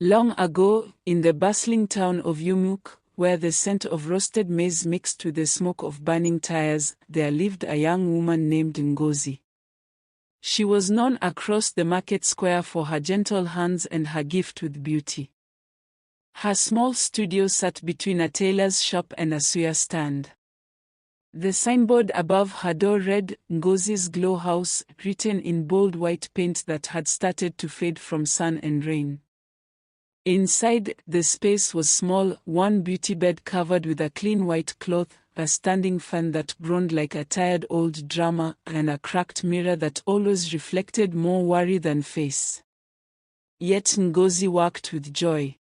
Long ago, in the bustling town of Umueke, where the scent of roasted maize mixed with the smoke of burning tires, there lived a young woman named Ngozi. She was known across the market square for her gentle hands and her gift with beauty. Her small studio sat between a tailor's shop and a suya stand. The signboard above her door read, "Ngozi's Glow House," written in bold white paint that had started to fade from sun and rain. Inside, the space was small, one beauty bed covered with a clean white cloth, a standing fan that groaned like a tired old drummer, and a cracked mirror that always reflected more worry than face. Yet Ngozi worked with joy.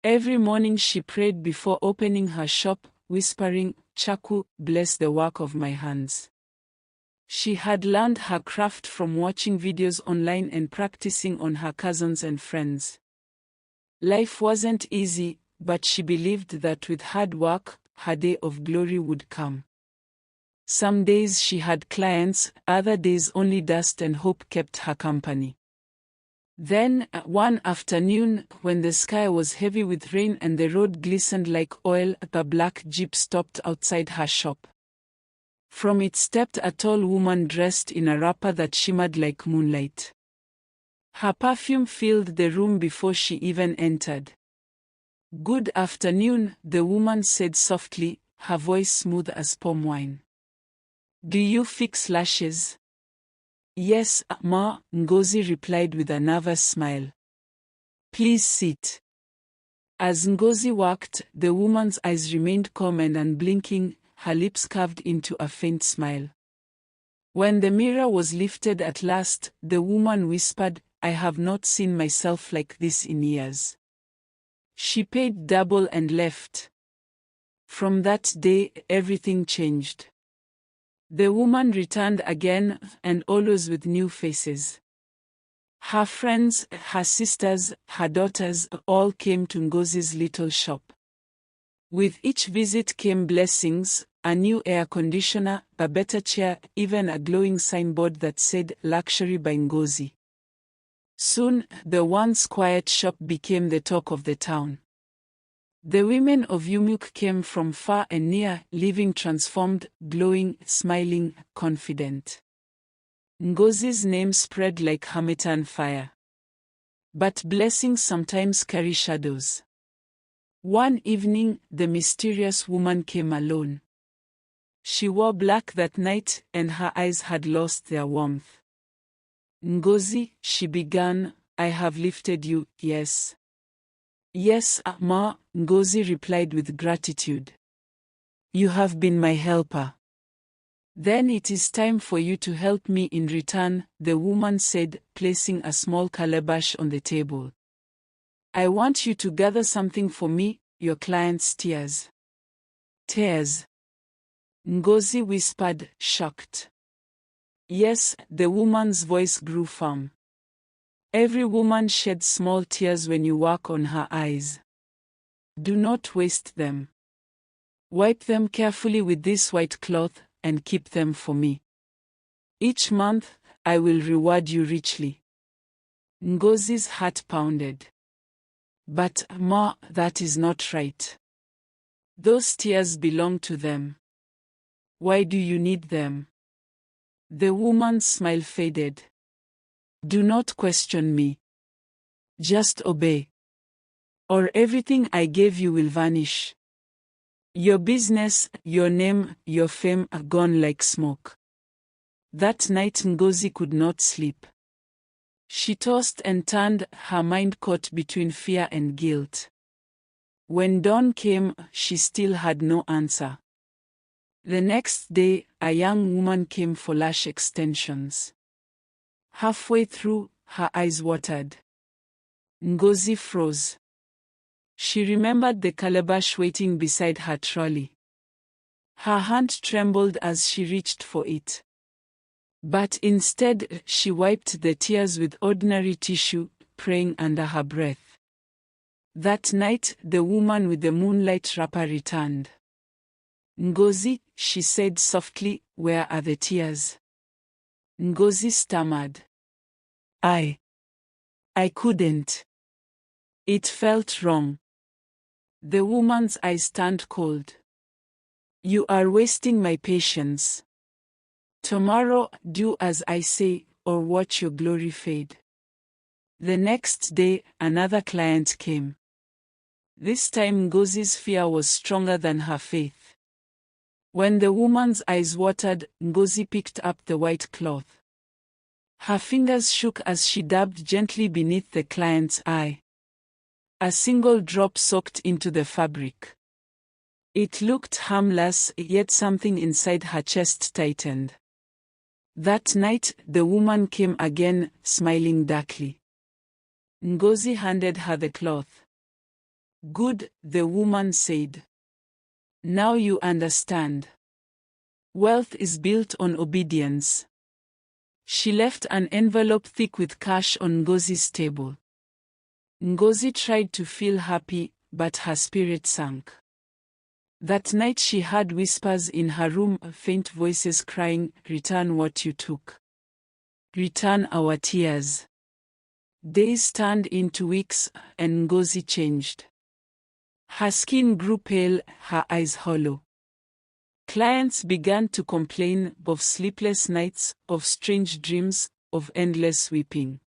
Every morning she prayed before opening her shop, whispering, "Chaku, bless the work of my hands." She had learned her craft from watching videos online and practicing on her cousins and friends. Life wasn't easy, but she believed that with hard work, her day of glory would come. Some days she had clients, other days only dust and hope kept her company. Then, one afternoon, when the sky was heavy with rain and the road glistened like oil, a black jeep stopped outside her shop. From it stepped a tall woman dressed in a wrapper that shimmered like moonlight. Her perfume filled the room before she even entered. "Good afternoon," the woman said softly, her voice smooth as palm wine. "Do you fix lashes?" "Yes, ma," Ngozi replied with a nervous smile. "Please sit." As Ngozi worked, the woman's eyes remained calm and unblinking, her lips curved into a faint smile. When the mirror was lifted at last, the woman whispered, "I have not seen myself like this in years." She paid double and left. From that day, everything changed. The woman returned again, and always with new faces. Her friends, her sisters, her daughters, all came to Ngozi's little shop. With each visit came blessings, a new air conditioner, a better chair, even a glowing signboard that said, "Luxury by Ngozi." Soon, the once quiet shop became the talk of the town. The women of Umueke came from far and near, leaving transformed, glowing, smiling, confident. Ngozi's name spread like harmattan fire. But blessings sometimes carry shadows. One evening, the mysterious woman came alone. She wore black that night, and her eyes had lost their warmth. "Ngozi," she began, "I have lifted you, yes." "Yes, ma," Ngozi replied with gratitude. "You have been my helper." "Then it is time for you to help me in return," the woman said, placing a small calabash on the table. "I want you to gather something for me, your client's tears." "Tears?" Ngozi whispered, shocked. "Yes," the woman's voice grew firm. "Every woman sheds small tears when you work on her eyes. Do not waste them. Wipe them carefully with this white cloth, and keep them for me. Each month, I will reward you richly." Ngozi's heart pounded. "But, ma, that is not right. Those tears belong to them. Why do you need them?" The woman's smile faded. "Do not question me. Just obey. Or everything I gave you will vanish. Your business, your name, your fame are gone like smoke." That night Ngozi could not sleep. She tossed and turned, her mind caught between fear and guilt. When dawn came, she still had no answer. The next day, a young woman came for lash extensions. Halfway through, her eyes watered. Ngozi froze. She remembered the calabash waiting beside her trolley. Her hand trembled as she reached for it. But instead, she wiped the tears with ordinary tissue, praying under her breath. That night, the woman with the moonlight wrapper returned. "Ngozi," she said softly, "where are the tears?" Ngozi stammered. I couldn't. It felt wrong. The woman's eyes turned cold. You are wasting my patience. Tomorrow, do as I say, or watch your glory fade. The next day, another client came. This time Ngozi's fear was stronger than her faith. When the woman's eyes watered, Ngozi picked up the white cloth. Her fingers shook as she dabbed gently beneath the client's eye. A single drop soaked into the fabric. It looked harmless, yet something inside her chest tightened. That night, the woman came again, smiling darkly. Ngozi handed her the cloth. Good, the woman said. Now you understand. Wealth is built on obedience. She left an envelope thick with cash on Ngozi's table. Ngozi tried to feel happy, but her spirit sank. That night she heard whispers in her room, faint voices crying, "Return what you took. Return our tears." Days turned into weeks, and Ngozi changed. Her skin grew pale, her eyes hollow. Clients began to complain of sleepless nights, of strange dreams, of endless weeping.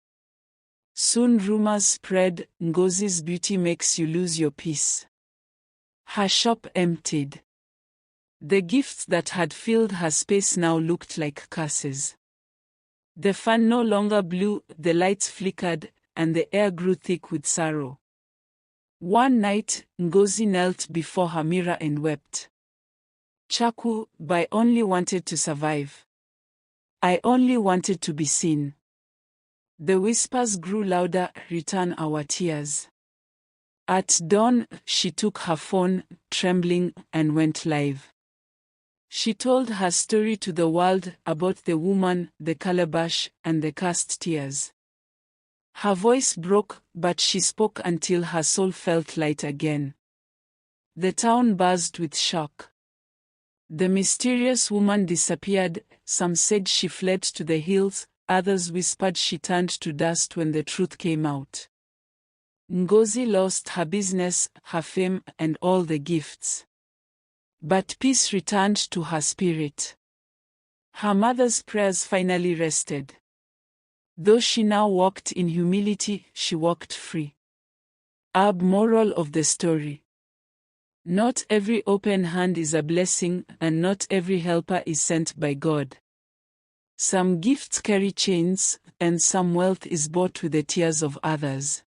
Soon rumors spread, Ngozi's beauty makes you lose your peace. Her shop emptied. The gifts that had filled her space now looked like curses. The fan no longer blew, the lights flickered, and the air grew thick with sorrow. One night, Ngozi knelt before her mirror and wept. Chaku, I only wanted to survive. I only wanted to be seen. The whispers grew louder, "Return our tears." At dawn, she took her phone, trembling, and went live. She told her story to the world about the woman, the calabash, and the cast tears. Her voice broke, but she spoke until her soul felt light again. The town buzzed with shock. The mysterious woman disappeared, some said she fled to the hills, others whispered she turned to dust when the truth came out. Ngozi lost her business, her fame, and all the gifts. But peace returned to her spirit. Her mother's prayers finally rested. Though she now walked in humility, she walked free. Moral of the story. Not every open hand is a blessing, and not every helper is sent by God. Some gifts carry chains, and some wealth is bought with the tears of others.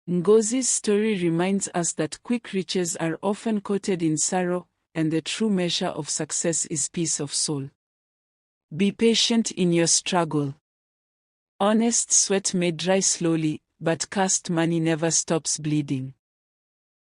Ngozi's story reminds us that quick riches are often coated in sorrow, and the true measure of success is peace of soul. Be patient in your struggle. Honest sweat may dry slowly, but cursed money never stops bleeding.